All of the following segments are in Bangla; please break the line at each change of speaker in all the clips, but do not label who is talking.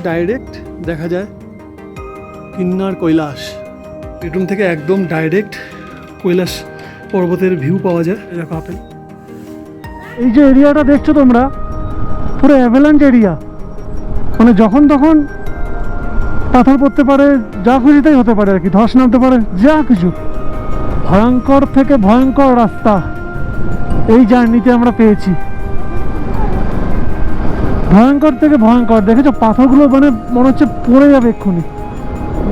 ডাইরেক্ট দেখা যায় কিন্নার কৈলাস। বেডরুম থেকে একদম ডাইরেক্ট কৈলাস পর্বতের ভিউ পাওয়া যায়। দেখো আপেল, এই যে এরিয়াটা দেখছো তোমরা পুরো অ্যাভেলাঞ্চ এরিয়া, মানে যখন তখন পাথর পড়তে পারে, যা খুশি তাই হতে পারে আর কি, ধস নামতে পারে, যা কিছু। ভয়ঙ্কর থেকে ভয়ঙ্কর রাস্তা এই জার্নিতে আমরা পেয়েছি, ভয়ঙ্কর থেকে ভয়ঙ্কর। দেখেছো পাথরগুলো, মানে মনে হচ্ছে পড়ে যাবে এক্ষুনি।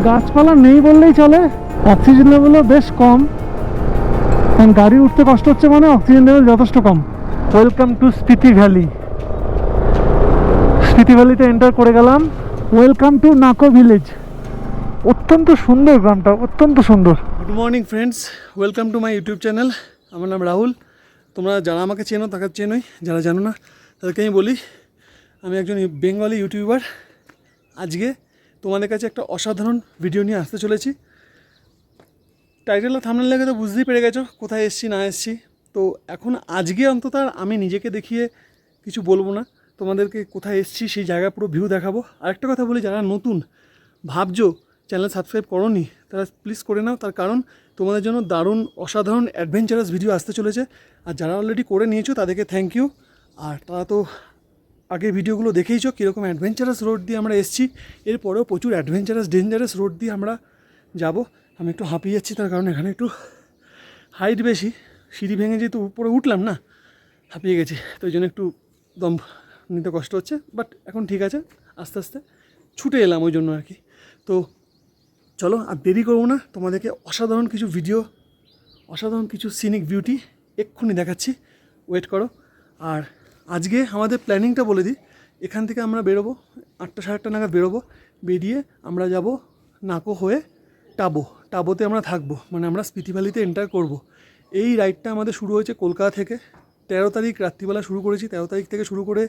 গাছপালা নেই বললেই চলে, অক্সিজেন লেভেলও বেশ কম, কারণ গাড়ি উঠতে কষ্ট হচ্ছে, মানে অক্সিজেন লেভেল যথেষ্ট কম। Welcome to Spiti valley. Spiti ভ্যালিতে এন্টার করে গেলাম। Welcome to Nako village. অত্যন্ত সুন্দর গ্রামটা, অত্যন্ত সুন্দর। Good morning friends, welcome to my YouTube channel. আমার নাম রাহুল। তোমরা যারা আমাকে চেনো তাকে চেনোই, যারা জানো না তাদেরকে আমি বলি, আমি একজন বেঙ্গলি ইউটিউবার। আজকে তোমাদের কাছে একটা অসাধারণ ভিডিও নিয়ে আসতে চলেছি। টাইটেল আর থাম্বনেল দেখে তো বুঝতেই পেরে গেছো কোথায় এসছি না এসছি। তো এখন আজকে অন্তত আর আমি নিজেকে দেখিয়ে কিছু বলবো না, তোমাদেরকে কোথায় এসছি সেই জায়গা পুরো ভিউ দেখাবো। আরেকটা কথা বলি, যারা নতুন ভাবছো চ্যানেল সাবস্ক্রাইব করোনি, তারা প্লিজ করে নাও। তার কারণ তোমাদের জন্য দারুণ অসাধারণ অ্যাডভেঞ্চারাস ভিডিও আসতে চলেছে। আর যারা অলরেডি করে নিয়েছো তাদেরকে থ্যাংক ইউ। আর তারা তো আগের ভিডিওগুলো দেখেইছো কীরকম অ্যাডভেঞ্চারাস রোড দিয়ে আমরা এসেছি। এরপরেও প্রচুর অ্যাডভেঞ্চারাস ডেঞ্জারাস রোড দিয়ে আমরা যাব। আমি একটু হাঁপিয়ে যাচ্ছি, তার কারণ এখানে একটু হাইট বেশি, সিঁড়ি ভেঙে যেহেতু উপরে উঠলাম না, হাঁপিয়ে গেছি, তো ওই জন্য একটু দম নিতে কষ্ট হচ্ছে। বাট এখন ঠিক আছে, আস্তে আস্তে ছুটে এলাম ওই জন্য আর কি। তো চলো আর দেরি করবো না, তোমাদেরকে অসাধারণ কিছু ভিডিও, অসাধারণ কিছু সিনিক বিউটি এক্ষুনি দেখাচ্ছি, ওয়েট করো। আর আজকে আমাদের প্ল্যানিংটা বলে দিই। এখান থেকে আমরা বেরোবো 8টা সাড়ে 8টা নাগাদ বেরোবো। বেরিয়ে আমরা যাব নাকো হয়ে টাবোতে আমরা থাকবো, মানে আমরা স্পিতি ভ্যালিতে এন্টার করবো। এই রাইডটা আমাদের শুরু হয়েছে কলকাতা থেকে। 13 তারিখ রাত্রিবেলা শুরু করেছি। 13 তারিখ থেকে শুরু করে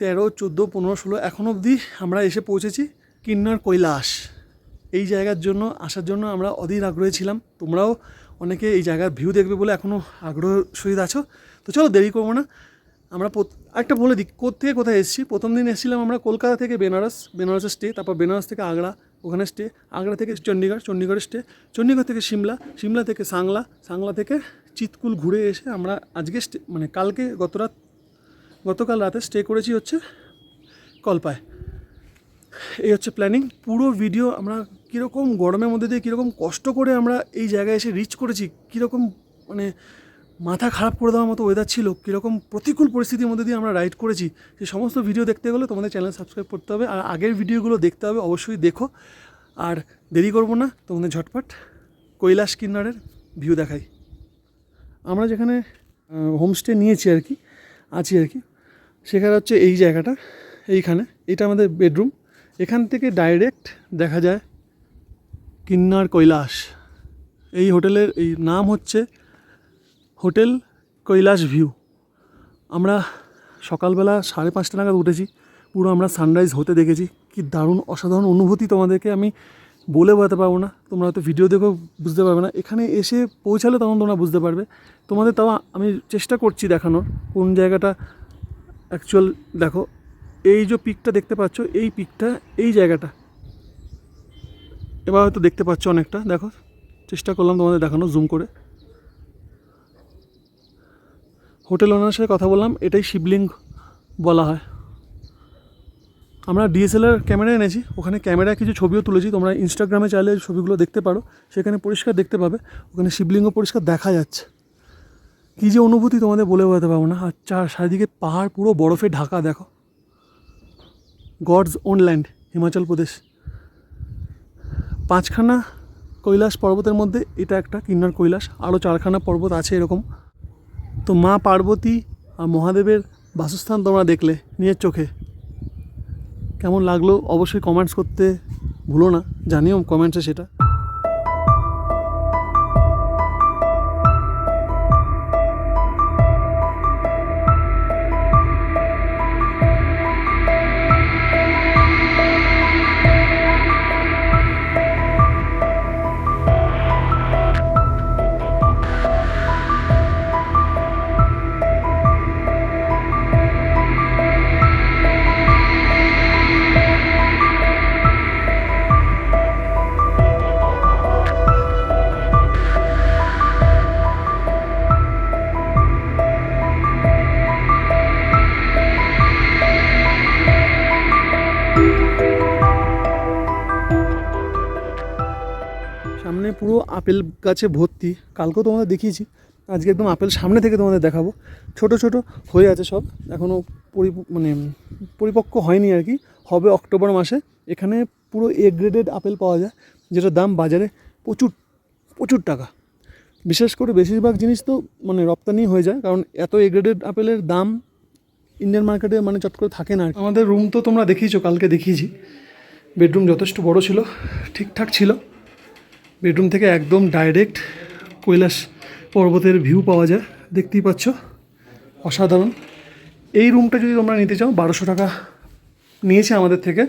13, 14, 15, 16 এখন অবধি আমরা এসে পৌঁছেছি কিন্নার কৈলাস। এই জায়গার জন্য আসার জন্য আমরা অধীর আগ্রহী ছিলাম। তোমরাও অনেকে এই জায়গার ভিউ দেখবে বলে এখনও আগ্রহ সহিত আছো। তো চলো দেরি করবো না, আমরা একটা বলে দিই কোথেকে কোথায় এসেছি। প্রথম দিন এসেছিলাম আমরা কলকাতা থেকে বেনারসের স্টে, তারপর বেনারস থেকে আগ্রা, ওখানে স্টে, আগ্রা থেকে চণ্ডীগড়ের স্টে, চণ্ডীগড় থেকে সিমলা থেকে সাংলা থেকে চিতকুল ঘুরে এসে আমরা আজকে মানে গতকাল রাতে স্টে করেছি হচ্ছে কল্পায়। এই হচ্ছে প্ল্যানিং। পুরো ভিডিও আমরা কীরকম গরমের মধ্যে দিয়ে কীরকম কষ্ট করে আমরা এই জায়গায় এসে রিচ করেছি, কীরকম মানে মাথা খারাপ করে দেওয়ার মতো ওয়েদার ছিল, কীরকম প্রতিকূল পরিস্থিতির মধ্যে দিয়ে আমরা রাইড করেছি, সেই সমস্ত ভিডিও দেখতে গেলে তোমাদের চ্যানেল সাবস্ক্রাইব করতে হবে। আর আগের ভিডিওগুলো দেখতে হবে, অবশ্যই দেখো। আর দেরি করবো না, তোমাদের ঝটপট কৈলাস কিন্নারের ভিউ দেখাই। আমরা যেখানে হোমস্টে নিয়েছি আর কি, আছি আর কি, সেখানে হচ্ছে এই জায়গাটা, এইখানে এটা আমাদের বেডরুম। এখান থেকে ডাইরেক্ট দেখা যায় কিন্নার কৈলাস। এই হোটেলের এই নাম হচ্ছে হোটেল কৈলাস ভিউ। আমরা সকালবেলা 5:30 নাগাদ উঠেছি, পুরো আমরা সানরাইজ হতে দেখেছি। কি দারুণ অসাধারণ অনুভূতি, তোমাদেরকে আমি বলে বোঝাতে পারবো না, তোমরা হয়তো ভিডিও দেখেও বুঝতে পারবে না। এখানে এসে পৌঁছালে তখন তোমরা বুঝতে পারবে। তোমাদের তাও আমি চেষ্টা করছি দেখানোর কোন জায়গাটা অ্যাকচুয়াল। দেখো এই যে পিকটা দেখতে পাচ্ছ, এই পিকটা, এই জায়গাটা এবার হয়তো দেখতে পাচ্ছ অনেকটা। দেখো চেষ্টা করলাম তোমাদের দেখানো জুম করে। হোটেল ওনারের সাথে কথা বললাম, এটাই শিবলিঙ্গ বলা হয়। আমরা ডিএসএলআর ক্যামেরা এনেছি, ওখানে ক্যামেরায় কিছু ছবিও তুলেছি। তোমরা ইনস্টাগ্রামে চাইলে ছবিগুলো দেখতে পারো, সেখানে পরিষ্কার দেখতে পাবে। ওখানে শিবলিঙ্গ পরিষ্কার দেখা যাচ্ছে। কী যে অনুভূতি তোমাদের বলে বোঝাতে পারবো না। আর চারিদিকে পাহাড় পুরো বরফে ঢাকা। দেখো gods on land, Himachal Pradesh. 5খানা Kailash পর্বতের মধ্যে এটা একটা কিন্নার কৈলাস। আরও 4খানা পর্বত আছে এরকম। তো মা পার্বতী আর মহাদেবের বাসস্থান তোমরা দেখলে নিজের চোখে। কেমন লাগলো অবশ্যই কমেন্টস করতে ভুলো না, জানিও কমেন্টসে সেটা। সামনে পুরো আপেল গাছে ভর্তি, কালকেও তোমাদের দেখিয়েছি, আজকে একদম আপেল সামনে থেকে তোমাদের দেখাবো। ছোট ছোট হয়ে আছে সব, এখনও পরিপক্ক হয়নি আর কি, হবে অক্টোবর মাসে। এখানে পুরো এ গ্রেডেড আপেল পাওয়া যায়, যেটার দাম বাজারে প্রচুর প্রচুর টাকা। বিশেষ করে বেশিরভাগ জিনিস তো রপ্তানি হয়ে যায়, কারণ এত এ গ্রেডেড আপেলের দাম ইন্ডিয়ান মার্কেটে চট করে থাকে না। আমাদের রুম তো তোমরা দেখিয়েছো, কালকে দেখিয়েছি। বেডরুম যথেষ্ট বড় ছিল, ঠিকঠাক ছিল। বেডরুম থেকে একদম ডাইরেক্ট কৈলাস পর্বতের ভিউ পাওয়া যায়, দেখতেই পাচ্ছ, অসাধারণ। এই রুমটা যদি তোমরা নিতে চাও 1200 টাকা নিয়েছে আমাদের থেকে।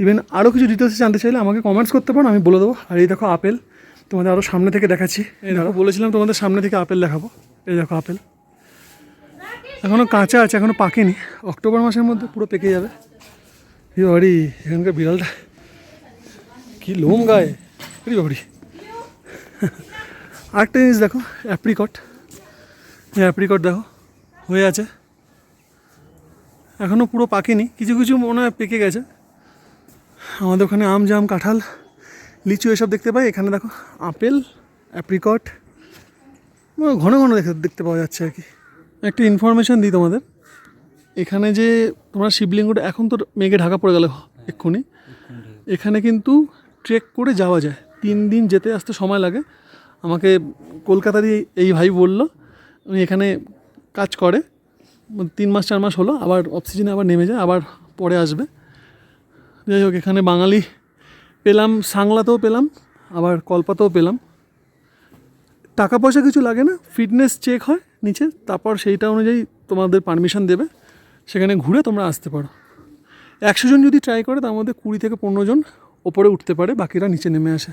ইভেন আরও কিছু ডিটেলস জানতে চাইলে আমাকে কমেন্টস করতে পারো, আমি বলে দেবো। আর এই দেখো আপেল, তোমাদের আরও সামনে থেকে দেখাচ্ছি। এই দেখো, বলেছিলাম তোমাদের সামনে থেকে আপেল দেখাবো। এই দেখো আপেল এখনও কাঁচা আছে, এখনও পাকেনি, অক্টোবর মাসের মধ্যে পুরো পেকে যাবে। বাড়ি এখানকার বিড়ালটা কি লোম গায়ে, বাড়ি। আরেকটা জিনিস দেখো, অ্যাপ্রিকট। এই অ্যাপ্রিকট দেখো হয়ে আছে, এখনও পুরো পাকেনি, কিছু কিছু মনে হয় পেকে গেছে। আমাদের ওখানে আম, জাম, কাঁঠাল, লিচু এসব দেখতে পাই, এখানে দেখো আপেল, অ্যাপ্রিকট ঘন ঘন দেখতে পাওয়া যাচ্ছে আর কি। একটা ইনফরমেশান দিই তোমাদের, এখানে যে তোমরা শিবলিঙ্গটা, এখন তো মেঘে ঢাকা পড়ে গেল এক্ষুনি, এখানে কিন্তু ট্রেক করে যাওয়া যায়, 3 দিন যেতে আসতে সময় লাগে। আমাকে কলকাতারই এই ভাই বললো, উনি এখানে কাজ করে, 3 মাস 4 মাস হলো, আবার অফ সিজনে আবার নেমে যায়, আবার পরে আসবে। যাই হোক, এখানে বাঙালি পেলাম, সাংলাতেও পেলাম, আবার কলপাতেও পেলাম। টাকা পয়সা কিছু লাগে না, ফিটনেস চেক হয় নিচে, তারপর সেইটা অনুযায়ী তোমাদের পারমিশন দেবে, সেখানে ঘুরে তোমরা আসতে পারো। 100 জন যদি ট্রাই করে, তার মধ্যে 20 থেকে 15 জন ওপরে উঠতে পারে, বাকিরা নিচে নেমে আসে।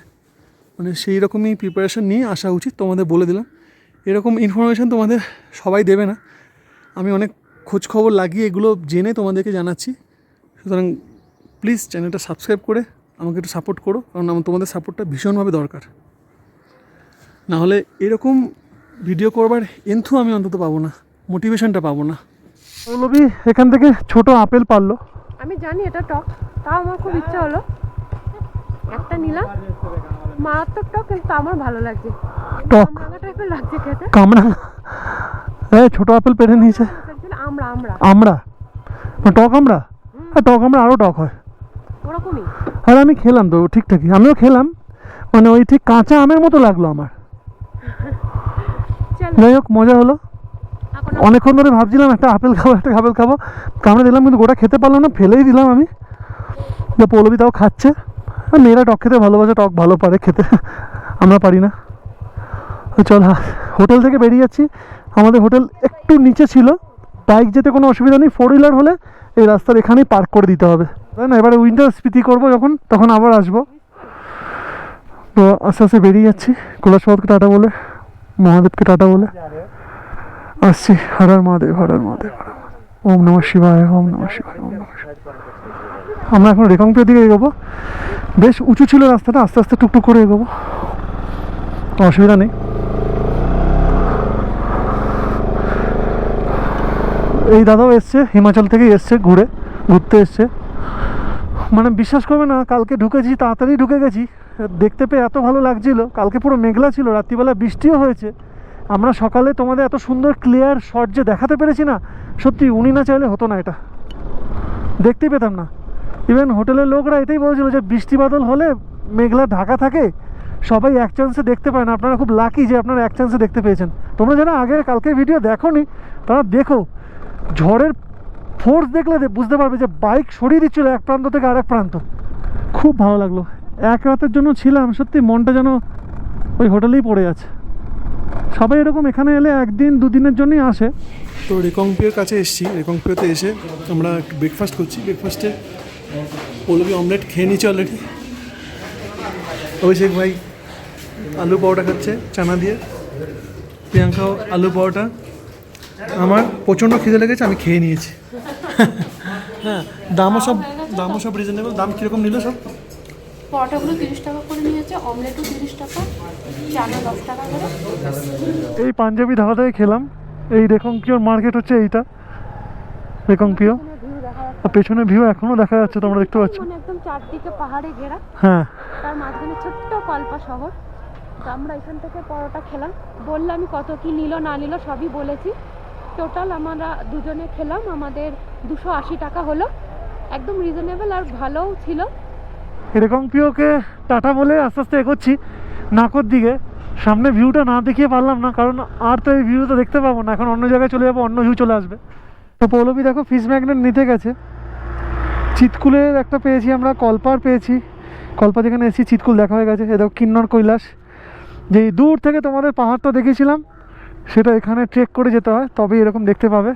সেই রকমই প্রিপারেশান নিয়ে আসা উচিত, তোমাদের বলে দিলাম। এরকম ইনফরমেশান তোমাদের সবাই দেবে না, আমি অনেক খোঁজ খবর লাগিয়ে এগুলো জেনে তোমাদেরকে জানাচ্ছি। সুতরাং প্লিজ চ্যানেলটা সাবস্ক্রাইব করে আমাকে একটু সাপোর্ট করো, কারণ আমার তোমাদের সাপোর্টটা ভীষণভাবে দরকার। নাহলে এরকম ভিডিও করবার এন্থু আমি অন্তত পাবো না, মোটিভেশনটা পাবো না। পৌলবী এখান থেকে ছোট আপেল পারলো,
আমি জানি এটা টক, তাও আমার খুব ইচ্ছা হলো, একটা নিলাম। মারাত্মক টক, কিন্তু আমার ভালো লাগছে,
টক
কামরাঙা টাইপের লাগছে খেতে।
কামরাঙা, ছোট আপেল পেরে নিয়েছে।
আমরা আমরা
আমরা টক, আমরা টক, আমরা আরও টক হয়
ওরকমই।
আর আমি খেলাম তো ঠিকঠাকই, আমিও খেলাম, ওই ঠিক কাঁচা আমের মতো লাগলো আমার। যাই হোক, মজা হলো। অনেকক্ষণ ধরে ভাবছিলাম একটা আপেল খাবো, কামড়ে দিলাম, কিন্তু গোটা খেতে পারলাম না, ফেলেই দিলাম আমি। পৌলবী তাও খাচ্ছে, মেয়েরা টক খেতে ভালোবাসে, টক ভালো পারে খেতে, আমরা পারি না। চল, হোটেল থেকে বেরিয়ে যাচ্ছি। আমাদের হোটেল একটু নিচে ছিল, বাইক যেতে কোনো অসুবিধা নেই, 4 হুইলার হলে এই রাস্তার এখানেই পার্ক করে দিতে হবে, তাই না? এবারে উইন্টার স্মৃতি করবো যখন, তখন আবার আসবো। তো আস্তে আস্তে বেরিয়ে যাচ্ছি, কৈলাস পর্বতকে টাটা বলে, মহাদেবকে টাটা বলে আসছি। হর হর মহাদেব, হর হর মহাদেব, ওম নমঃ শিবায়, ওম নমঃ শিবায়, ওম নমঃ শিবায়। আমরা এখন রেকংপির দিকে এগোবো, বেশ উঁচু ছিল রাস্তাটা, আস্তে আস্তে টুকটুক করে এগোবো, অসুবিধা নেই। এই দাদাও এসছে, হিমাচল থেকেই এসছে, ঘুরতে এসছে। বিশ্বাস করবে না, কালকে ঢুকেছি, তাড়াতাড়ি ঢুকে গেছি, দেখতে পেয়ে এত ভালো লাগছিল। কালকে পুরো মেঘলা ছিল, রাত্রিবেলা বৃষ্টিও হয়েছে। আমরা সকালে তোমাদের এত সুন্দর ক্লিয়ার শট যে দেখাতে পেরেছি না, সত্যি উনি না চাইলে হতো না, এটা দেখতেই পেতাম না। ইভেন হোটেলের লোকরা এটাই বলেছিল যে বৃষ্টি বাদল হলে মেঘলা ঢাকা থাকে, সবাই এক চান্সে দেখতে পায় না। আপনারা খুব লাকি যে আপনারা এক চান্সে দেখতে পেয়েছেন। তোমরা যারা আগে কালকের ভিডিও দেখোনি, তারা দেখো, ঝড়ের ফোর্স দেখলে বুঝতে পারবে যে বাইক সরিয়ে দিচ্ছিল এক প্রান্ত থেকে আরেক প্রান্ত। খুব ভালো লাগলো, এক রাতের জন্য ছিলাম, সত্যি মনটা যেন ওই হোটেলেই পড়ে আছে। সবাই এরকম এখানে এলে 1 দিন 2 দিনের জন্যই আসে। তো রেকংপিওর কাছে এসেছি, রেকংপিওতে এসে আমরা একটু ব্রেকফাস্ট করছি। ব্রেকফাস্টে পৌলবী অমলেট খেয়ে নিচ্ছে অলরেডি, অভিষেক ভাই আলু পরোটা খাচ্ছে চানা দিয়ে, প্রিয়াঙ্কাও আলু পরোটা। আমার প্রচণ্ড খিদে লেগেছে, আমি খেয়ে নিয়েছি। হ্যাঁ, দামও সব রিজনেবল। দাম কীরকম নিল সব?
পরোটাগুলো 30 টাকা করে নিয়েছে, অমলেটও 30 টাকা, চানা 10 টাকা করে।
এই পাঞ্জাবি ধাবা থেকে খেলাম। এই রেকংপিওর মার্কেট হচ্ছে এইটা, রেকংপিও। আর পেছনে ভিউ এখনো দেখা যাচ্ছে, তোমরা দেখতে পাচ্ছ,
একদম চারদিকে পাহাড়ে ঘেরা।
হ্যাঁ,
তার মাঝখানে ছোট্ট কল্পা শহর। তো আমরা এখান থেকে পরোটা খেলাম, বললাম আমি কত কি নিল না নিল সবই বলেছি। টোটাল আমরা দুজনে খেলাম, আমাদের 280 টাকা হলো, একদম রিজনেবল আর ভালোও ছিল।
এরকম প্রিয়কে টাটা বলে আস্তে আস্তে এগোচ্ছি নাকর দিকে। সামনে ভিউটা না দেখিয়ে পারলাম না, কারণ আর তো এই ভিউ তো দেখতে পাবো না, এখন অন্য জায়গায় চলে যাবো, অন্য ভিউ চলে আসবে। তো পৌলবী দেখো ফিশ ম্যাগনেট নিতে গেছে। চিতকুলের একটা পেয়েছি আমরা, কল্পার পেয়েছি, কল্পা যেখানে এসেছি চিতকুল দেখা হয়ে গেছে। এ দেখো কিন্নর কৈলাস, যেই দূর থেকে তোমাদের পাহাড়টা দেখেছিলাম সেটা এখানে ট্রেক করে যেতে হয় তবেই এরকম দেখতে পাবে।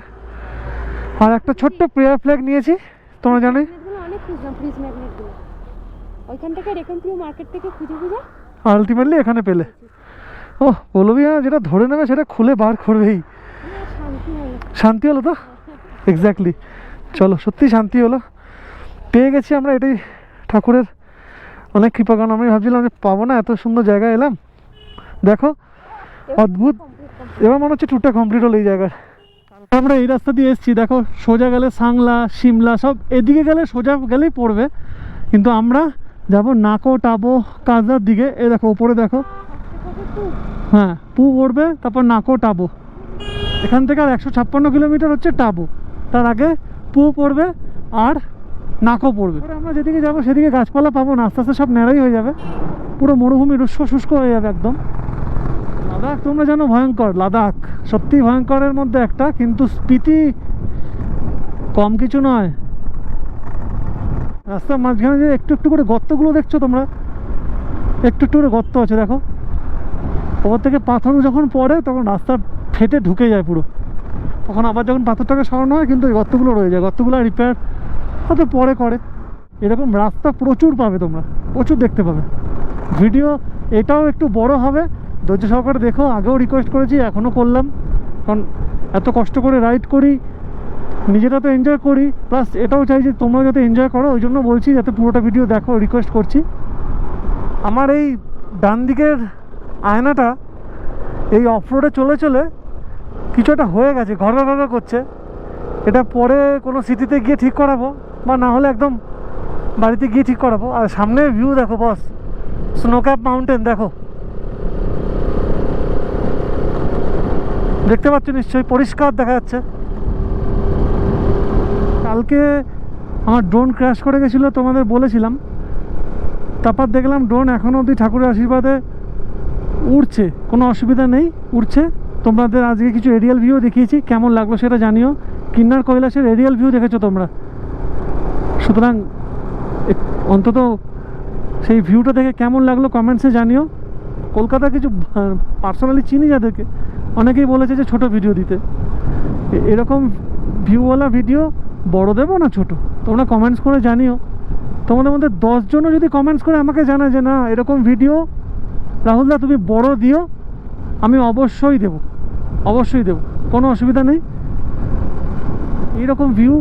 আর একটা ছোট্ট প্রেয়ার ফ্ল্যাগ নিয়েছি, তোমরা জানোই।
ম্যাগনেটগুলো অনেক খুঁজলাম, ফ্রিজ ম্যাগনেটগুলো ওইখান থেকে রেকন প্রিয় মার্কেট থেকে খুঁজে খুঁজে
আলটিমেটলি এখানে পেলে। ও পৌলবী যেটা ধরে নেবে সেটা খুলে বার করবেই।
শান্তি হলো।
শান্তি হলো তো, এক্স্যাক্টলি। চলো সত্যি শান্তি হলো, পেয়ে গেছি আমরা। এটাই ঠাকুরের অনেক কৃপা, কারণ আমি ভাবছিলাম যে পাবো না, এত সুন্দর জায়গায় এলাম। দেখো অদ্ভুত, এবার মনে হচ্ছে ট্যুরটা কমপ্লিট হলো এই জায়গার। আমরা এই রাস্তা দিয়ে এসেছি, দেখো সোজা গেলে সাংলা সিমলা সব এদিকে গেলে সোজা গেলেই পড়বে, কিন্তু আমরা যাব নাকো টাবো কাজদার দিকে। এই দেখো ওপরে দেখো, হ্যাঁ পু পড়বে, তারপর নাকো টাবো। এখান থেকে আর 156 কিলোমিটার হচ্ছে টাবো, তার আগে পু পড়বে আর নাকো পড়বে। আমরা যেদিকে যাবো সেদিকে গাছপালা পাবো না, আস্তে আস্তে সব ন্যাড়াই হয়ে যাবে, পুরো মরুভূমি শুষ্ক শুষ্ক হয়ে যাবে একদম। লাদাখ তোমরা জানো ভয়ঙ্কর, লাদাখ সত্যি ভয়ঙ্করের মধ্যে একটা, কিন্তু স্পিতি কম কিছু নয়। রাস্তার মাঝখানে যে একটু একটু করে গর্তগুলো দেখছো তোমরা, একটু একটু করে গর্ত আছে দেখো, ওপর থেকে পাথর যখন পড়ে তখন রাস্তা ফেটে ঢুকে যায় পুরো, তখন আবার যখন পাথরটাকে সরানো হয় কিন্তু ওই গর্তগুলো রয়ে যায়, গর্তগুলো রিপেয়ার হয়তো পরে করে। এরকম রাস্তা প্রচুর পাবে তোমরা, প্রচুর দেখতে পাবে। ভিডিও এটাও একটু বড় হবে, ধৈর্য সহকারে দেখো। আগেও রিকোয়েস্ট করেছি, এখনও করলাম, কারণ এত কষ্ট করে রাইড করি, নিজেরা তো এনজয় করি, প্লাস এটাও চাই যে তোমরা যাতে এনজয় করো, ওই জন্য বলছি যাতে পুরোটা ভিডিও দেখো, রিকোয়েস্ট করছি। আমার এই ডান দিকের আয়নাটা এই অফরোডে চলে চলে কিছু একটা হয়ে গেছে, ঘরঘর ঘরঘর করছে। এটা পরে কোনো সিটিতে গিয়ে ঠিক করাবো, বা না হলে একদম বাড়িতে গিয়ে ঠিক করাবো। আর সামনে ভিউ দেখো বস, স্নোক্যাপ মাউন্টেন দেখো, দেখতে পাচ্ছ নিশ্চয়ই, পরিষ্কার দেখা যাচ্ছে। কালকে আমার ড্রোন ক্র্যাশ করে গেছিলো, তোমাদের বলেছিলাম। তারপর দেখলাম ড্রোন এখনও অবধি ঠাকুরের আশীর্বাদে উড়ছে, কোনো অসুবিধা নেই, উড়ছে। তোমাদের আজকে কিছু এরিয়াল ভিউ দেখিয়েছি, কেমন লাগলো সেটা জানিও। কিন্নার কৈলাসের এরিয়াল ভিউ দেখেছো তোমরা, সুতরাং অন্তত সেই ভিউটা দেখে কেমন লাগলো কমেন্টসে জানিও। কলকাতা কিছু পার্সোনালি চিনি যাদেরকে, অনেকেই বলেছে যে ছোট ভিডিও দিতে। এরকম ভিউওয়ালা ভিডিও বড় দেবো না ছোট, তোমরা কমেন্টস করে জানিও। তোমাদের মধ্যে 10 জনও যদি কমেন্টস করে আমাকে জানায় যে না এরকম ভিডিও রাহুলদা তুমি বড় দিও, আমি অবশ্যই দেব, অবশ্যই দেব, কোনো অসুবিধা নেই। এইরকম ভিউ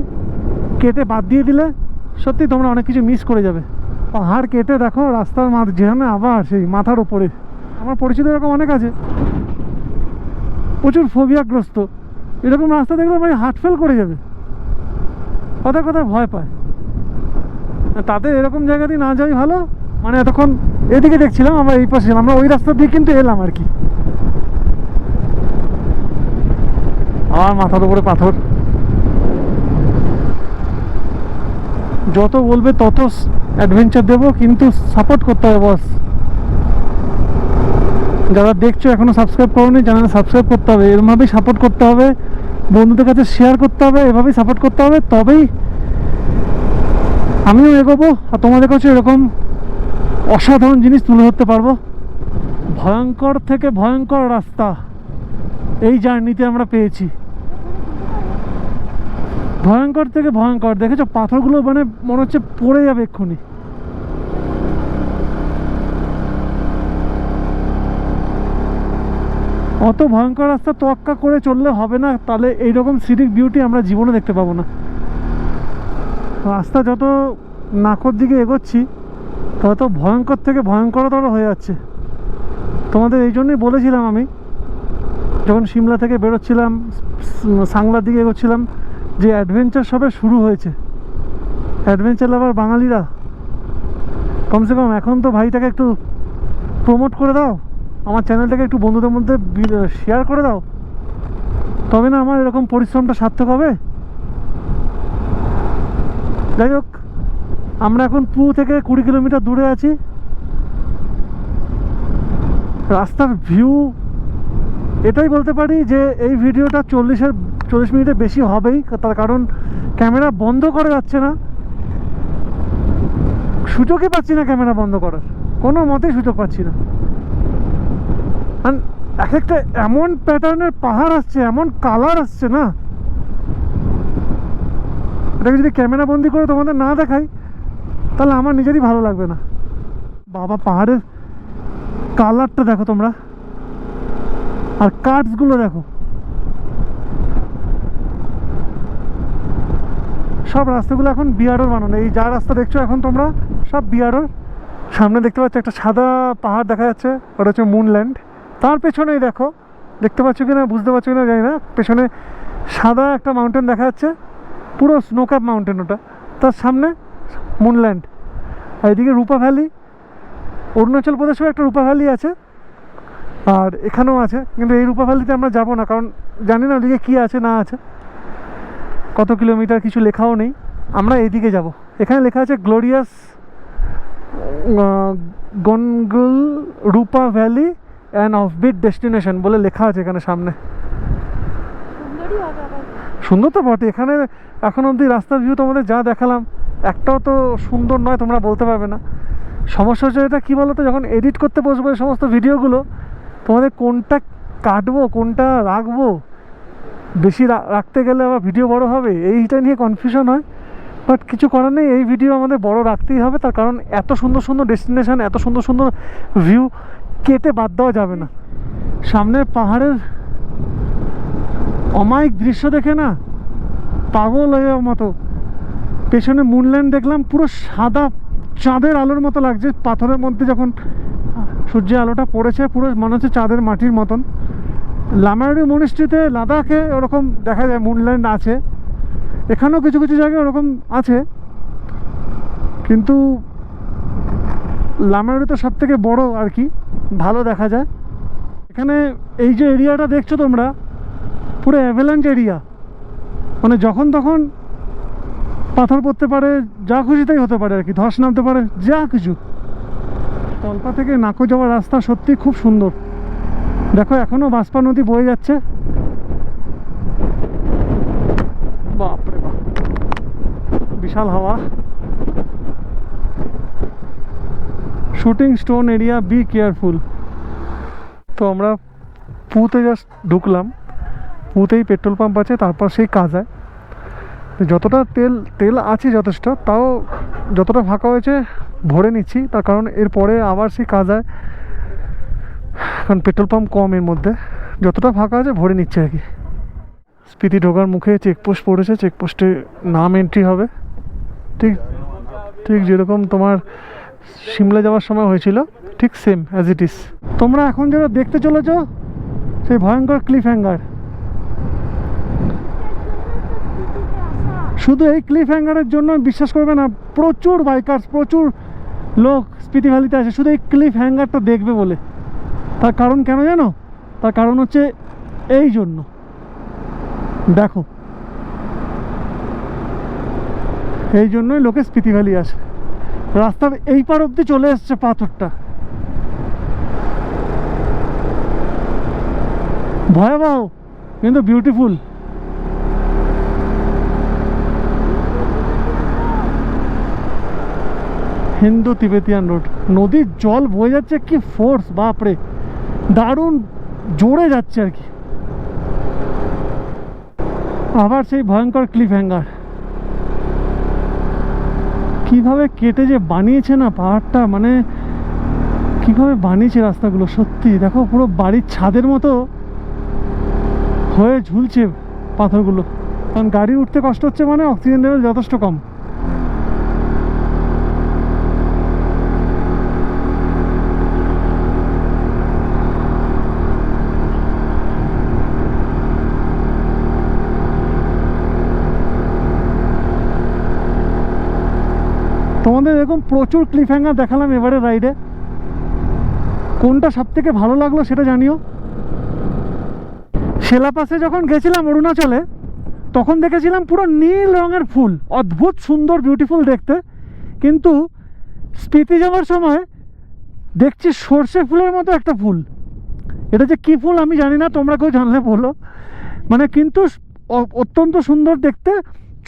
কেটে বাদ দিয়ে দিলে সত্যি তোমরা অনেক কিছু মিস করে যাবে। পাহাড় কেটে দেখো রাস্তার যেখানে আবার সেই মাথার ওপরে। আমার পরিচিত এরকম অনেক আছে, প্রচুর ফোবিয়াগ্রস্ত, এরকম রাস্তা দেখলে মানে হার্ট ফেল করে যাবে, কথায় কথায় ভয় পায়। তাতে এরকম জায়গাতেই না যাই ভালো। মানে এতক্ষণ এদিকে দেখছিলাম, আমরা এই পাশে, আমরা ওই রাস্তা দিয়ে কিন্তু এলাম আর কি। আমার মাথার উপরে পাথর, যত বলবে তত অ্যাডভেঞ্চার দেবো, কিন্তু সাপোর্ট করতে হবে বস। যারা দেখছো এখনো সাবস্ক্রাইব করোনি, চ্যানেল সাবস্ক্রাইব করতে হবে, এরমভাবেই সাপোর্ট করতে হবে, বন্ধুদের কাছে শেয়ার করতে হবে, এভাবেই সাপোর্ট করতে হবে, তবেই আমিও এগোবো আর তোমাদের কাছে এরকম অসাধারণ জিনিস তুলে ধরতে পারবো। ভয়ঙ্কর থেকে ভয়ঙ্কর রাস্তা এই জার্নিতে আমরা পেয়েছি, ভয়ঙ্কর থেকে ভয়ঙ্কর। দেখেছো পাথরগুলো, মানে মনে হচ্ছে পড়ে যাবে এক্ষুনি। অত ভয়ঙ্কর রাস্তা তোয়াক্কা করে চললে হবে না, তাহলে এইরকম সিনিক বিউটি আমরা জীবনে দেখতে পাবো না। রাস্তা যত নাকর দিকে এগোচ্ছি তত ভয়ঙ্কর থেকে ভয়ঙ্করতর হয়ে যাচ্ছে। তোমাদের এই জন্যই বলেছিলাম আমি, যখন সিমলা থেকে বেরোচ্ছিলাম সাংলার দিকে এগোচ্ছিলাম, যে অ্যাডভেঞ্চার সবে শুরু হয়েছে। অ্যাডভেঞ্চার লাভার বাঙালিরা কমসে কম এখন তো ভাইটাকে একটু প্রমোট করে দাও, আমার চ্যানেলটাকে একটু বন্ধুদের মধ্যে শেয়ার করে দাও, তবে না আমার এরকম পরিশ্রমটা সার্থক হবে। যাই হোক, আমরা এখন পুরো থেকে 20 কিলোমিটার দূরে আছি। রাস্তার ভিউ এটাই বলতে পারি যে এই ভিডিওটা 40 মিনিটের বেশি হবেই, তার কারণ ক্যামেরা বন্ধ করা যাচ্ছে না, সুযোগই পাচ্ছি না ক্যামেরা বন্ধ করার, কোনো মতেই সুযোগ পাচ্ছি না। এক একটা এমন প্যাটার্নের পাহাড় আসছে, এমন কালার আসছে না, এটাকে যদি ক্যামেরা বন্দি করে তোমাদের না দেখাই তাহলে আমার নিজেরই ভালো লাগবে না। বাবা, পাহাড়ের কালারটা দেখো তোমরা, আর কাঠগুলো দেখো, সব রাস্তাগুলো এখন বিআরওর বানানো। এই যা রাস্তা দেখছো এখন তোমরা সব বিআরওর। সামনে দেখতে পাচ্ছ একটা সাদা পাহাড় দেখা যাচ্ছে, ওটা হচ্ছে মুনল্যান্ড। তার পেছনেই দেখো, দেখতে পাচ্ছ কিনা বুঝতে পারছো কিনা জানি না, পেছনে সাদা একটা মাউন্টেন দেখা যাচ্ছে, পুরো স্নোক্যাপ মাউন্টেন ওটা, তার সামনে মুনল্যান্ড। আর এদিকে রূপা ভ্যালি, অরুণাচল প্রদেশেও একটা রূপা ভ্যালি আছে, আর এখানেও আছে, কিন্তু এই রূপা ভ্যালিতে আমরা যাবো না, কারণ জানি না ওদিকে কী আছে না আছে, কত কিলোমিটার কিছু লেখাও নেই। আমরা এইদিকে যাব, এখানে লেখা আছে গ্লোরিয়াস গনগুল রূপা ভ্যালি অ্যান্ড অফবিট ডেস্টিনেশন বলে লেখা আছে এখানে সামনে।
সুন্দরই হবে আবার।
সুন্দর তো বটে, এখানে এখন অবধি রাস্তার ভিউ তোমাদের যা দেখালাম একটাও তো সুন্দর নয়, তোমরা বলতে পারবে না। সমস্যা হচ্ছে এটা কী বলো তো, যখন এডিট করতে বসবো এই সমস্ত ভিডিওগুলো, তোমাদের কোনটা কাটবো কোনটা রাখবো, বেশি রাখতে গেলে আবার ভিডিও বড় হবে, এইটা নিয়ে কনফিউশন হয়। বাট কিছু করার নেই, এই ভিডিও আমাদের বড় রাখতেই হবে, তার কারণ এত সুন্দর সুন্দর ডেস্টিনেশন, এত সুন্দর সুন্দর ভিউ কেটে বাদ দেওয়া যাবে না। সামনে পাহাড়ের অমায়িক দৃশ্য দেখে না পাগল হয়ে যাওয়ার মতো। পেছনে মুনল্যান্ড দেখলাম, পুরো সাদা চাঁদের আলোর মতো লাগছে, পাথরের মধ্যে যখন সূর্যের আলোটা পড়েছে পুরো মনে হচ্ছে চাঁদের মাটির মতন। লামায়ুরি মনিস্ট্রিতে লাদাখে ওরকম দেখা যায় মুনল্যান্ড আছে, এখানেও কিছু কিছু জায়গায় ওরকম আছে, কিন্তু লামায়ুরি তো সব থেকে বড় আর কি, ভালো দেখা যায়। এখানে এই যে এরিয়াটা দেখছো তোমরা, পুরো অ্যাভেলাঞ্চ এরিয়া, মানে যখন তখন পাথর পড়তে পারে, যা খুশি তাই হতে পারে আর কি, ধস নামতে পারে, যা কিছু। কল্পা থেকে নাকো যাওয়ার রাস্তা সত্যি খুব সুন্দর। দেখো এখনো বাঁশপা নদী বয়ে যাচ্ছে, বাপরে বাপ, বিশাল হাওয়া। Shooting stone area, be careful. তো আমরা পুতে জাস্ট ঢুকলাম, পুতেই পেট্রোল পাম্প আছে, তারপর সেই কাজায় যতটা তেল আছে যথেষ্ট, তাও যতটা ফাঁকা হয়েছে ভরে নিচ্ছি, তার কারণ এরপরে আবার সেই কাজায়, কারণ পেট্রোল পাম্প কম এর মধ্যে, যতটা ফাঁকা আছে ভরে নিচ্ছে আর কি। স্পিতি ঢোকার মুখে চেকপোস্ট পড়েছে, চেকপোস্টে নাম এন্ট্রি হবে, ঠিক ঠিক যেরকম তোমার সিমলা যাওয়ার সময় হয়েছিল, ঠিক সেম অ্যাজ ইট ইজ। তোমরা এখন যেটা দেখতে চলেছ সেই ভয়ঙ্কর ক্লিফ হ্যাঙ্গার, শুধু এই ক্লিফ হ্যাঙ্গারের জন্য বিশ্বাস করবে না, প্রচুর বাইকার্স, প্রচুর লোক স্পিতি ভ্যালিতে আসে শুধু এই ক্লিফ হ্যাঙ্গারটা দেখবে বলে। তার কারণ কেন জানো? তার কারণ হচ্ছে এই জন্য, দেখো এই জন্যই লোকে স্পিতি ভ্যালি আসে। রাস্তার এই পার অব্দি চলে এসছে পাথরটা, ভয়াবহ কিন্তু বিউটিফুল। হিন্দু তিবেতিয়ান রোড, নদীর জল বয়ে যাচ্ছে, কি ফোর্স, বাপরে, দারুণ জোরে যাচ্ছে আর কি। আবার সেই ভয়ঙ্কর ক্লিফ হ্যাঙ্গার, কিভাবে কেটে যে বানিয়েছে না পাহাড়টা, মানে কিভাবে বানিয়েছে রাস্তাগুলো, সত্যি দেখো পুরো বাড়ির ছাদের মতো হয়ে ঝুলছে পাথরগুলো। কারণ গাড়ি উঠতে কষ্ট হচ্ছে, মানে অক্সিজেন লেভেল যথেষ্ট কম। তোমাদের এরকম প্রচুর ক্লিফ হ্যাঙ্গার দেখালাম এবারে রাইডে, কোনটা সব থেকে ভালো লাগলো সেটা জানিও। শেলাপাসে যখন গেছিলাম অরুণাচলে, তখন দেখেছিলাম পুরো নীল রঙের ফুল, অদ্ভুত সুন্দর বিউটিফুল দেখতে। কিন্তু স্পিতি যাওয়ার সময় দেখছি সর্ষে ফুলের মতো একটা ফুল। এটা যে কী ফুল আমি জানি না, তোমরা কেউ জানলে বলো। মানে কিন্তু অত্যন্ত সুন্দর দেখতে।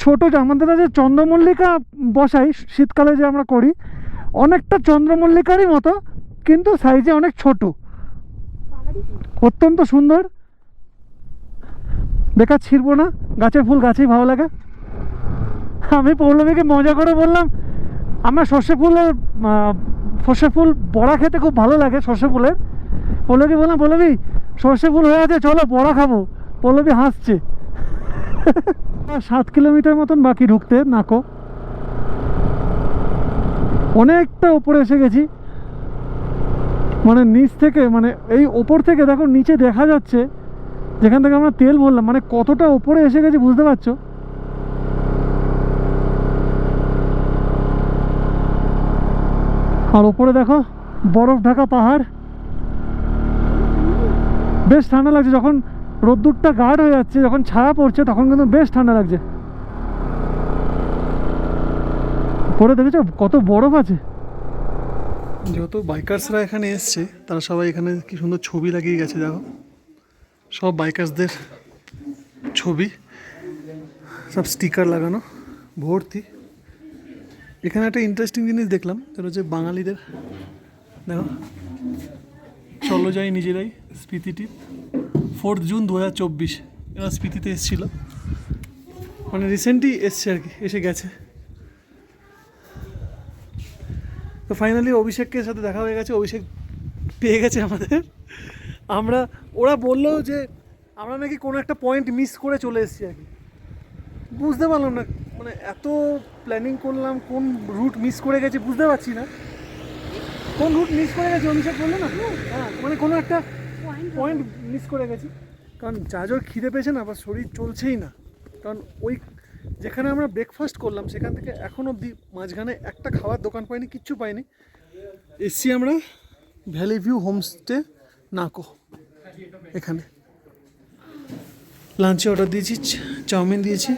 ছোট যে আমাদের যে চন্দ্রমল্লিকা বসাই শীতকালে যে আমরা করি, অনেকটা চন্দ্রমল্লিকারই মতো, কিন্তু সাইজে অনেক ছোট, অত্যন্ত সুন্দর। বেকার ছিড়বো না, গাছের ফুল গাছেই ভালো লাগে। আমি পৌলমীকে মজা করে বললাম আমার সর্ষে ফুল বড়া খেতে খুব ভালো লাগে সর্ষে ফুলের। পৌলমী বললাম, পৌলমী সর্ষে ফুল হয়ে আছে, চলো বড়া খাবো। পৌলমী হাসছে। 7 কিলোমিটার মতন বাকি ঢুকতে নাকো। অনেকটা উপরে এসে গেছি, মানে নিচ থেকে, মানে এই ওপর থেকে দেখো নিচে দেখা যাচ্ছে যেখান থেকে আমরা তেল ভরলাম, মানে কতটা উপরে এসে গেছি বুঝতে পারছো। আর ওপরে দেখো বরফ ঢাকা পাহাড়, বেশ ঠান্ডা লাগছে। যখন রোদ্দুরটা গাঢ় হয়ে যাচ্ছে, যখন ছায়া পড়ছে, তখন কিন্তু বেশ ঠান্ডা লাগছে। পরে দেখেছো কত বরফ আছে।
যত বাইকার্সরা এখানে এসছে তারা সবাই এখানে কি সুন্দর ছবি লাগিয়ে গেছে, দেখো সব বাইকার্সদের ছবি, সব স্টিকার লাগানো ভর্তি। এখানে একটা ইন্টারেস্টিং জিনিস দেখলাম, সেটা হচ্ছে বাঙালিদের, দেখো চলো যাই নিজেরাই স্পিতিটি 4 জুন 2024 এরা স্পিতিতে এসেছিল, মানে রিসেন্টলি এসছে আর কি, এসে গেছে। তো ফাইনালি অভিষেকের সাথে দেখা হয়ে গেছে, অভিষেক পেয়ে গেছে আমাদের। ওরা বললো যে আমরা নাকি কোনো একটা পয়েন্ট মিস করে চলে এসেছি আর কি। বুঝতে পারলাম না, মানে এত প্ল্যানিং করলাম, কোন রুট মিস করে গেছি বুঝতে পারছি না। কোন রুট মিস করে গেছি অভিষেক বললো না? হ্যাঁ, মানে কোনো একটা পয়েন্ট মিস করে গেছি। কারণ যা জোর খিদে পেয়েছে না, আবার শরীর চলছেই না। কারণ ওই যেখানে আমরা ব্রেকফাস্ট করলাম সেখান থেকে এখন অবধি মাঝখানে একটা খাওয়ার দোকান পাইনি, কিচ্ছু পাইনি। এসছি আমরা ভ্যালি ভিউ হোমস্টে নাকো, এখানে লাঞ্চে অর্ডার দিয়েছি, চাউমিন দিয়েছি,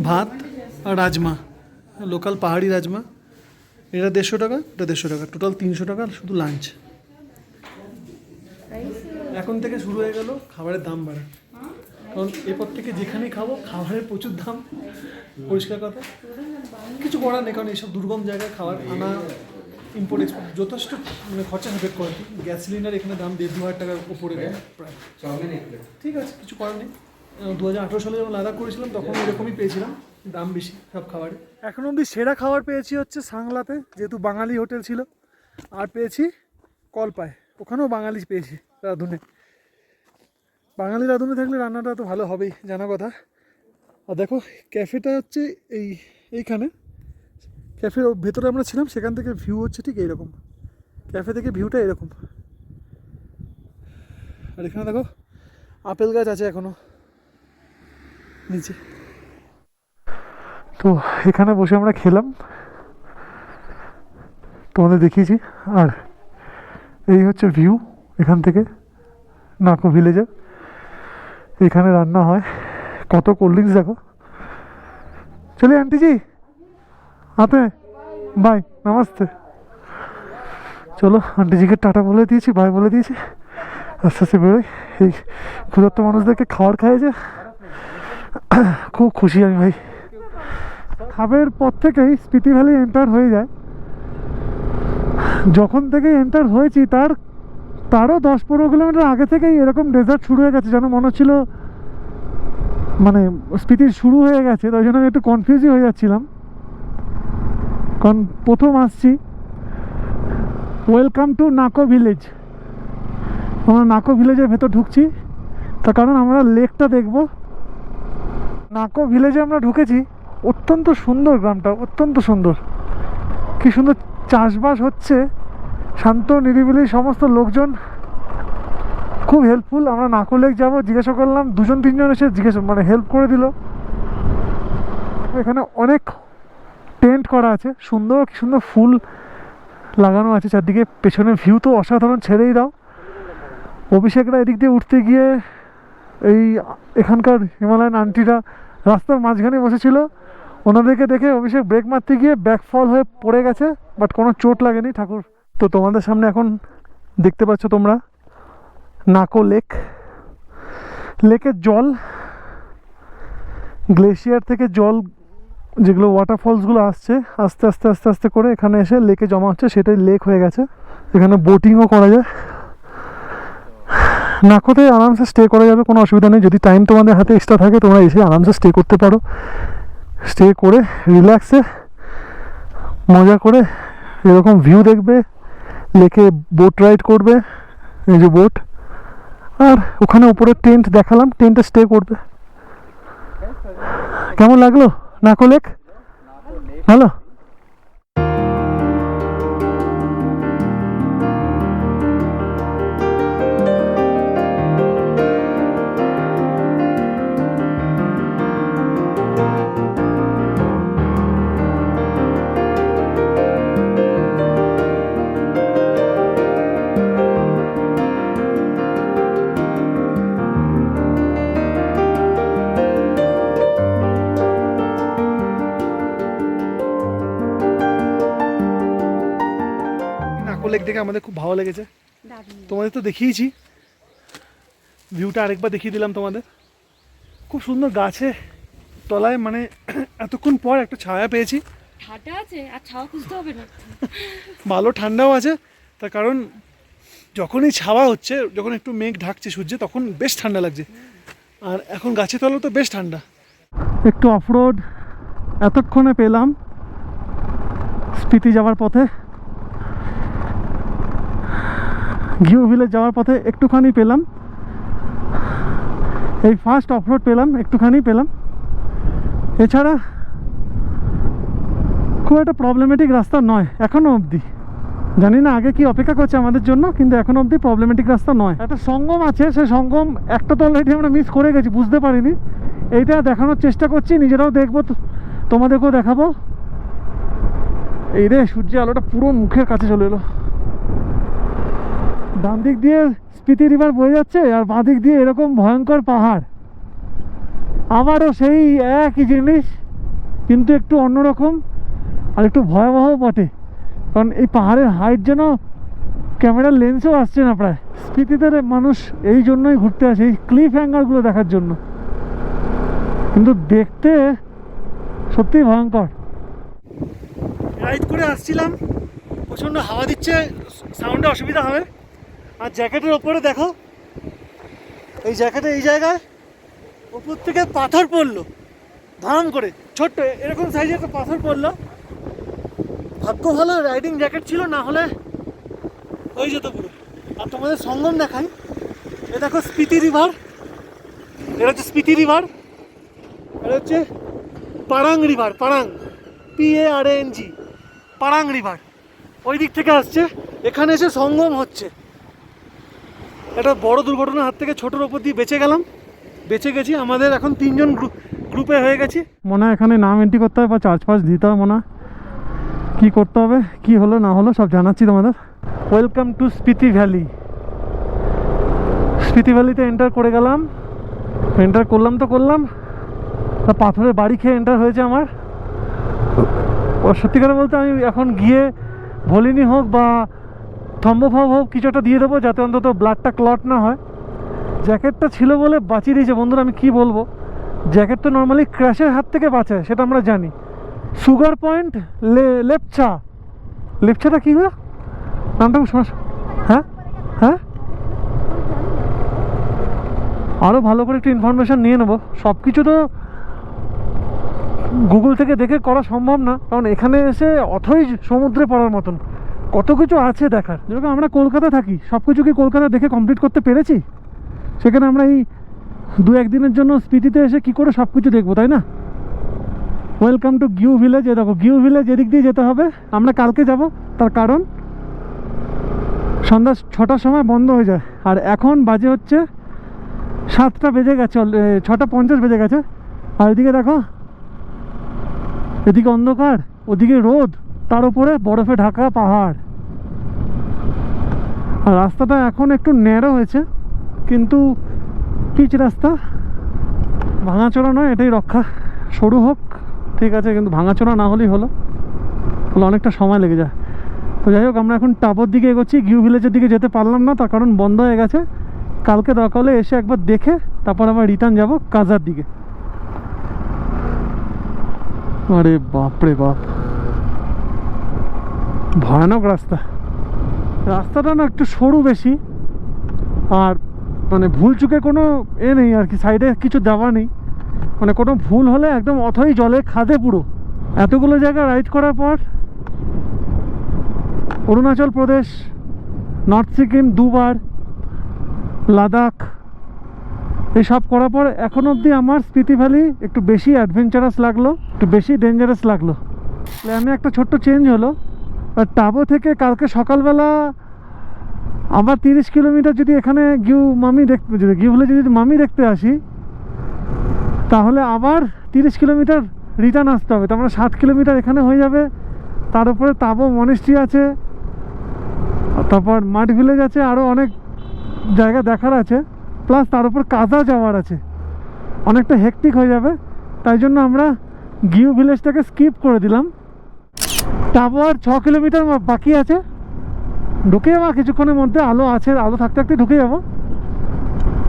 ভাত আর রাজমা, লোকাল পাহাড়ি রাজমা। এটা 150 টাকা, এটা 150 টাকা, টোটাল 300 টাকা শুধু লাঞ্চ। এখন থেকে শুরু হয়ে গেল খাবারের দাম বাড়া, কারণ এরপর থেকে যেখানেই খাবো খাবারের প্রচুর দাম, পরিষ্কার কথা। কিছু করার নেই, কারণ এইসব দুর্গম জায়গায় খাবার আনা, ইম্পোর্ট এক্সপোর্ট যথেষ্ট মানে খরচা হবে করে। গ্যাস সিলিন্ডার এখানে দাম 1,500 টাকার উপরে প্রায়। ঠিক আছে, কিছু করার নেই। 2018 সালে যখন লাদাখ করেছিলাম তখন এরকমই পেয়েছিলাম, দাম বেশি সব খাবারে। এখন অবধি সেরা খাবার পেয়েছি হচ্ছে সাংলাতে, যেহেতু বাঙালি হোটেল ছিল। আর পেয়েছি কলপায়, ওখানেও বাঙালি পেয়েছি রাঁধুনে। বাঙালি রাঁধুনে থাকলে রান্নাটা তো ভালো হবেই, জানা কথা। আর দেখো ক্যাফেটা হচ্ছে এইখানে, ক্যাফের ভেতরে আমরা ছিলাম, সেখান থেকে ভিউ হচ্ছে ঠিক এইরকম, ক্যাফে থেকে ভিউটা এরকম। আর এখানে দেখো আপেল গাছ আছে এখনো নিচে।
তো এখানে বসে আমরা খেলাম, তোমাদের দেখিয়েছি। আর এই হচ্ছে ভিউ এখান থেকে নাকো ভিলেজে। এখানে রান্না হয়, কত কোল্ড ড্রিঙ্কস দেখো। চলিए आंटी जी आते हैं, बाय, नमस्ते। চলো আন্টি জিকে টাটা বলে দিয়েছি, বাই বলে দিয়েছি, আস্তে আস্তে বেরোই। এই ক্ষুধার্ত মানুষদেরকে খাবার খাইয়েছে, খুব খুশি আমি ভাই। খাবের পর থেকেই স্পিতি ভ্যালি এন্টার হয়ে যায়। যখন থেকে এন্টার হয়েছি তারও 10-15 কিলোমিটার আগে থেকেই এরকম ডেজার্ট শুরু হয়ে গেছে, যেন মনে হচ্ছিল মানে স্পিতি শুরু হয়ে গেছে। তাই জন্য আমি একটু কনফিউজই হয়ে যাচ্ছিলাম, কারণ প্রথম আসছি। Welcome to Nako village. আমরা নাকো ভিলেজের ভেতর ঢুকছি, তার কারণ আমরা লেকটা দেখব। নাকো ভিলেজে আমরা ঢুকেছি, অত্যন্ত সুন্দর গ্রামটা, অত্যন্ত সুন্দর, কি সুন্দর চাষবাস হচ্ছে, শান্ত নিরিবিলি, সমস্ত লোকজন খুব হেল্পফুল। আমরা নাকো লেক যাবো জিজ্ঞাসা করলাম, 2-3জন এসে মানে হেল্প করে দিল। এখানে অনেক টেন্ট করা আছে, সুন্দর কি সুন্দর ফুল লাগানো আছে চারদিকে, পেছনের ভিউ তো অসাধারণ, ছেড়েই দাও। অভিষেকরা এদিক দিয়ে উঠতে গিয়ে এই এখানকার হিমালয়ান আন্টিরা রাস্তার মাঝখানে বসেছিল, ওনাদেরকে দেখে অভিষেক ব্রেক মারতে গিয়ে ব্যাকফল হয়ে পড়ে গেছে, বাট কোনো চোট লাগেনি ঠাকুর। তো তোমাদের সামনে এখন দেখতে পাচ্ছ তোমরা নাকো লেক, লেকের জল, গ্লেশিয়ার থেকে জল যেগুলো ওয়াটারফলসগুলো আসছে আস্তে আস্তে আস্তে আস্তে করে এখানে এসে লেকে জমা হচ্ছে, সেটাই লেক হয়ে গেছে। এখানে বোটিংও করা যায়, নাকোতে আরামসে স্টে করা যাবে, কোনো অসুবিধা নেই। যদি টাইম তোমাদের হাতে এক্সট্রা থাকে তোমরা এসে আরামসে স্টে করতে পারো, স্টে করে রিল্যাক্সে মজা করে এরকম ভিউ দেখবে, লেকে বোট রাইড করবে, এই যে বোট, আর ওখানে উপরে টেন্ট দেখালাম, টেন্টে স্টে করবে। কেমন লাগলো নাকো লেক? ভালো।
নাকো লেক দেখে আমাদের খুব ভালো লেগেছে,
দারুণ।
তোমাদের তো দেখিয়েছি, ভিউটা আরেকবার দেখিয়ে দিলাম তোমাদের। খুব সুন্দর গাছে তলায়, মানে এতক্ষণ পর একটা ছায়া পেয়েছি,
ঠান্ডা আছে আর ছাওয়া খুঁজতে হবে না।
ভালো ঠান্ডাও আছে, তার কারণ যখনই ছাওয়া হচ্ছে, যখন একটু মেঘ ঢাকছে সূর্যে, তখন বেশ ঠান্ডা লাগছে, আর এখন গাছের তলা তো বেশ ঠান্ডা।
একটু অফরোড এতক্ষণে পেলাম স্পিতি যাওয়ার পথে, ঘিউ ভিলেজ যাওয়ার পথে একটুখানি পেলাম, এই ফার্স্ট অফরোড পেলাম, একটুখানি পেলাম। এছাড়া খুব একটা প্রবলেমেটিক রাস্তা নয় এখনও অবধি, জানি না আগে কি অপেক্ষা করছে আমাদের জন্য, কিন্তু এখনও অবধি প্রবলেমেটিক রাস্তা নয়। একটা সঙ্গম আছে, সেই সঙ্গম একটা তো অলরেডি আমরা মিস করে গেছি, বুঝতে পারিনি, এইটা দেখানোর চেষ্টা করছি, নিজেরাও দেখবো, তোমাদেরকেও দেখাবো। এই রে সূর্যের আলোটা পুরো মুখের কাছে চলে এলো। ডান দিক দিয়ে স্পিতি রিভার বয়ে যাচ্ছে, আর বাঁ দিক দিয়ে এরকম ভয়ঙ্কর পাহাড়, আমারও সেই একই জিনিস, কিন্তু একটু অন্যরকম আর একটু ভয়াবহ বটে, কারণ এই পাহাড়ের হাইট যেন ক্যামেরার লেন্সও আসছে না প্রায়। স্পিতিতে মানুষ এই জন্যই ঘুরতে আসে, এই ক্লিফ হ্যাঙ্গারগুলো দেখার জন্য, কিন্তু দেখতে সত্যিই ভয়ঙ্কর। রাইড করে আসছিলাম, প্রচণ্ড হাওয়া দিচ্ছে, সাউন্ডে অসুবিধা হবে। আর জ্যাকেটের ওপরে দেখো, এই জ্যাকেটে এই জায়গায় ওপর থেকে পাথর পড়লো, ধাম করে ছোট্ট এরকম সাইজের একটা পাথর পড়লো। ভাগ্য ভালো রাইডিং জ্যাকেট ছিল, না হলে হয়ে যেত পুরো। আর তোমাদের সঙ্গম দেখাই, এ দেখো স্পিতি রিভার, এটা হচ্ছে স্পিতি রিভার, এটা হচ্ছে পারাং রিভার, পারাং PARANG, পারাং রিভার ওই দিক থেকে আসছে, এখানে এসে সঙ্গম হচ্ছে। একটা বড় দুর্ঘটনার হাত থেকে ছোটোর ওপর দিয়ে বেঁচে গেছি। আমাদের এখন 3 জন গ্রুপে হয়ে গেছি। মনে হয় এখানে নাম এন্ট্রি করতে হবে বা চার্জ ফার্জ দিতে হবে, মনে হয় কী করতে হবে, কী হলো না হলো সব জানাচ্ছি তোমাদের। Welcome to Spiti valley. Spiti ভ্যালিতে এন্টার করে গেলাম, এন্টার করলাম তো করলাম, তা পাথরের বাড়ি খেয়ে এন্টার হয়েছে আমার। ও সত্যি করে বলতে আমি এখন গিয়ে ভলিনি হোক বা থম্বভাব হোক কিছু একটা দিয়ে দেবো, যাতে অন্তত ব্লাডটা ক্লট না হয়। জ্যাকেটটা ছিল বলে বাঁচিয়ে দিয়েছে বন্ধুরা, আমি কি বলবো। জ্যাকেট তো নর্মালি ক্র্যাশের হাত থেকে বাঁচায়, সেটা আমরা জানি। সুগার পয়েন্ট লেপচাটা কী হয় নামটা? হ্যাঁ হ্যাঁ, আরও ভালো করে একটু ইনফরমেশান নিয়ে নেবো। সব কিছু তো গুগল থেকে দেখে করা সম্ভব না, কারণ এখানে এসে অথই সমুদ্রে পড়ার মতন কত কিছু আছে দেখার। যেরকম আমরা কলকাতা থাকি, সব কিছু কি কলকাতা দেখে কমপ্লিট করতে পেরেছি? সেখানে আমরা এই 2-1 দিনের জন্য স্পিতিতে এসে কি করে সব কিছু দেখবো, তাই না? ওয়েলকাম টু ঘিউ ভিলেজ। এ দেখো ঘিউ ভিলেজ এদিক দিয়ে যেতে হবে, আমরা কালকে যাব, তার কারণ সন্ধ্যা 6টার সময় বন্ধ হয়ে যায়, আর এখন বাজে হচ্ছে 7টা বেজে গেছে, 6:50 বেজে গেছে। আর এদিকে দেখো, এদিকে অন্ধকার, ওদিকে রোদ, তার উপরে বরফে ঢাকা পাহাড়। আর রাস্তাটা এখন একটু ন্যারো হয়েছে, কিন্তু পিচ রাস্তা, ভাঙাচোরা নয়, এটাই রক্ষা। সরু হোক ঠিক আছে, কিন্তু ভাঙাচোরা না হলেই হলো, অনেকটা সময় লেগে যায়। তো যাই হোক, আমরা এখন টাবোর দিকে এগোচ্ছি। গিউ ভিলেজের দিকে যেতে পারলাম না, তার কারণ বন্ধ হয়ে গেছে। কালকে দরকার হলে এসে একবার দেখে তারপর আবার রিটার্ন যাব কাজার দিকে। আরে বাপরে বাপ, ভয়ানক রাস্তা। রাস্তাটা না একটু সরু বেশি, আর মানে ভুল চুকে কোনো নেই আর কি, সাইডে কিছু দেওয়া নেই, মানে কোনো ভুল হলে একদম অথই জলে খাদে পুরো। এতগুলো জায়গা রাইড করার পর অরুণাচল প্রদেশ, নর্থ সিকিম দুবার, লাদাখ এইসব করার পর এখন অবধি আমার স্পিতি ভ্যালি একটু বেশি অ্যাডভেঞ্চারাস লাগলো, একটু বেশি ডেঞ্জারাস লাগলো। প্ল্যানে একটা ছোট্ট চেঞ্জ হলো। আর টাবো থেকে কালকে সকালবেলা আবার 30 কিলোমিটার যদি এখানে গিউ ভিলেজে যদি মামি দেখতে আসি, তাহলে আবার 30 কিলোমিটার রিটার্ন আসতে হবে। তার মানে 60 কিলোমিটার এখানে হয়ে যাবে। তার উপরে টাবো মনেস্ট্রি আছে, তারপর মাড ভিলেজ আছে, আরও অনেক জায়গা দেখার আছে, প্লাস তার উপর কাজা যাওয়ার আছে। অনেকটা হেক্টিক হয়ে যাবে, তাই জন্য আমরা গিউ ভিলেজটাকে স্কিপ করে দিলাম। টাবো আর 6 কিলোমিটার বাকি আছে, ঢুকে যাবো কিছুক্ষণের মধ্যে। আলো আছে, আলো থাকতে থাকতে ঢুকে যাবো।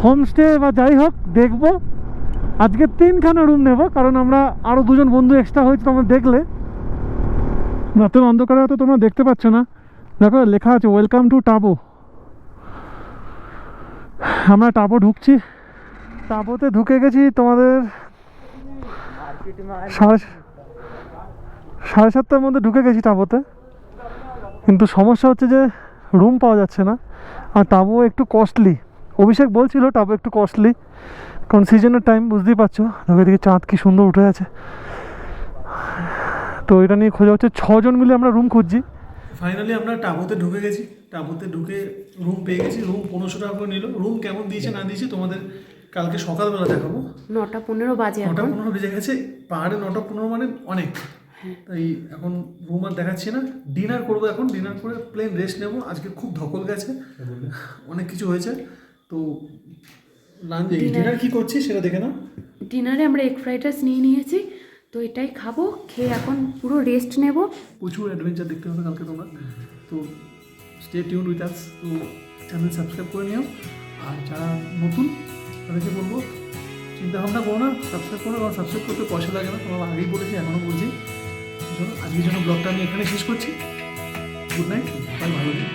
হোমস্টে বা যাই হোক দেখবো। আজকে 3খানা রুম নেব, কারণ আমরা আরও 2জন বন্ধু এক্সট্রা হয়েছে, তোমরা দেখলে। রাতের অন্ধকারে হয়তো তোমরা দেখতে পাচ্ছ না, দেখো লেখা আছে ওয়েলকাম টু টাবো। আমরা টাবো ঢুকছি। টাবোতে ঢুকে গেছি তোমাদের 7:30টার মধ্যে ঢুকে গেছি টাবোতে, কিন্তু সমস্যা হচ্ছে যে রুম পাওয়া যাচ্ছে না। আর টাবো একটু কস্টলি, অভিষেক বলছিল টাবো একটু কস্টলি, কারণ সিজনের টাইম, বুঝতেই পারছো। দেখো এদিকে চাঁদ কি সুন্দর উঠে আছে। তো এটা নিয়ে খোঁজা হচ্ছে, 6জন মিলে আমরা রুম খুঁজছি।
ফাইনালি আমরা টাবোতে ঢুকে গেছি। টাবোতে ঢুকে রুম পেয়ে গেছি। রুম 1500 টাকা করে নিল। রুম কেমন দিয়েছে না দিয়েছে তোমাদের কালকে সকালবেলা দেখাবো।
9:15 বাজে,
9:15 বেজে গেছে। পাহাড়ে 9:15 মানে অনেক। তাই এখন রুম আর দেখাচ্ছি না। ডিনার করবো এখন, ডিনার করে প্লেন রেস্ট নেবো। আজকে খুব ধকল গেছে, অনেক কিছু হয়েছে। তো লাঞ্চ ডিনার কী করছি সেটা দেখে নাও।
ডিনারে আমরা এগ ফ্রাইড রাইস নিয়ে নিয়েছি, তো এটাই খাবো। খেয়ে এখন পুরো রেস্ট নেব।
প্রচুর অ্যাডভেঞ্চার দেখতে হবে কালকে তোমরা। তো স্টে টিউন উইথ আস। তো চ্যানেল সাবস্ক্রাইব করে নিও। আর যারা নতুন তাদেরকে বলবো চিন্তা ভাবনা করো না, সাবস্ক্রাইব করো। কারণ সাবস্ক্রাইব করতে পয়সা লাগে না, তোমার আগেই বলেছি, এখনও বলছি। চলো আজকের জন্য ব্লগটা আমি এখানে শেষ করছি। গুড নাইট, ভালো দিন।